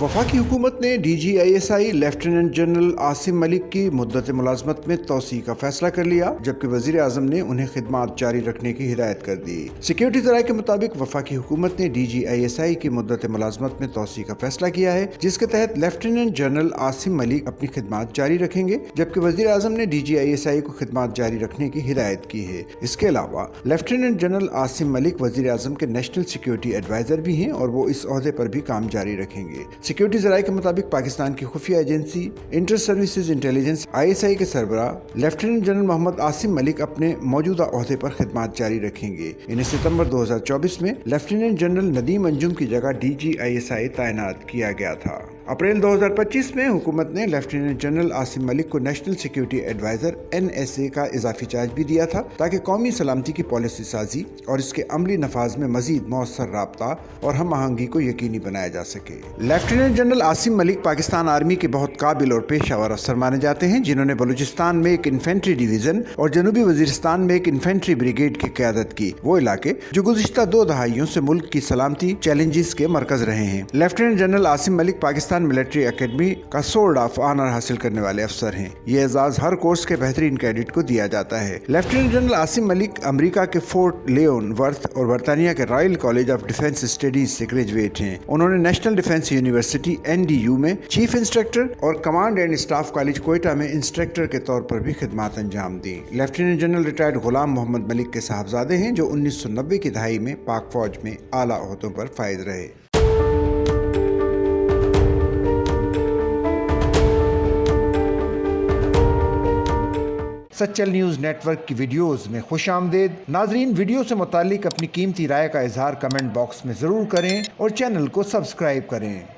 वफाकी हुकूमत ने DGISI lieutenant general Asim Malik की मुद्दत मुलाजमत में तोसी का फैसला कर लिया, जबकि वजीर आजम ने उन्हें खिदमात जारी रखने की हिदायत कर दी। सिक्योरिटी ज़राए के मुताबिक वफाकी हुकूमत ने DGISI की मुद्दत मुलाजमत में तोसी का फैसला किया है, जिसके तहत लेफ्टिनेंट जनरल आसिम मलिक अपनी खिदमात जारी रखेंगे, जबकि वजीर आजम ने DGISI को खिदमात जारी रखने की हिदायत की है। इसके अलावा लेफ्टिनेंट जनरल आसिम मलिक वजीर आजम के नेशनल सिक्योरिटी एडवाइजर भी हैं और वो इस ओहदे पर भी काम जारी रखेंगे। सिक्योरिटी ज़राए के मुताबिक पाकिस्तान की खुफिया agency inter services intelligence ISI के सरबराह लेफ्टिनेंट जनरल मोहम्मद आसिम मलिक अपने मौजूदा ओहदे पर खिदमात जारी रखेंगे। इन्हें सितंबर 2024 में लेफ्टिनेंट जनरल नदीम अंजुम की जगह DGISI तैनात किया गया था। अप्रैल 2025 में हुकूमत ने लेफ्टिनेंट जनरल आसिम मलिक को नेशनल सिक्योरिटी एडवाइजर NSA का इजाफी चार्ज भी दिया था, ताकि कौमी सलामती की पॉलिसी साजी और इसके अमली नफाज में मजीद मौसर राबता और हम आहंगी को यकीनी बनाया जा सके। Lieutenant general Asim Malik Pakistan army के बहुत काबिल और पेशावर अफसर माने जाते हैं, जिन्होंने बलूचिस्तान में एक इन्फेंट्री डिवीजन और जनूबी वजीरिस्तान में एक इन्फेंट्री ब्रिगेड की क़यादत की, वो इलाके जो गुज़िश्ता 2 दहाइयों से मुल्क की सलामती चैलेंजेस के मरकज रहे हैं। Lieutenant general Asim Malik Pakistan military academy का सोर्ड ऑफ ऑनर हासिल करने वाले अफसर हैं। ये एजाज हर कोर्स के बेहतरीन कैडेट को दिया जाता है। Lieutenant general Asim Malik America के फोर्ट लेओन वर्थ और बरतानिया के royal college of defence studies से ग्रेजुएट हैं। उन्होंने नेशनल डिफेंस यूनिवर्सिटी NDU में चीफ इंस्ट्रक्टर और command and staff college Quetta में इंस्ट्रक्टर के तौर पर भी खिदमत अंजाम दी। लेफ्टिनेंट जनरल रिटायर्ड गुलाम मोहम्मद मलिक के साहबजादे हैं, जो 1990 की दहाई में पाक फौज में आला ओहदों पर फायज रहे। सच्चल न्यूज़ नेटवर्क की वीडियोस में खुश आमदेद। नाजरीन, वीडियो से मुतालिक अपनी कीमती राय का इजहार कमेंट बॉक्स में ज़रूर करें और चैनल को सब्सक्राइब करें।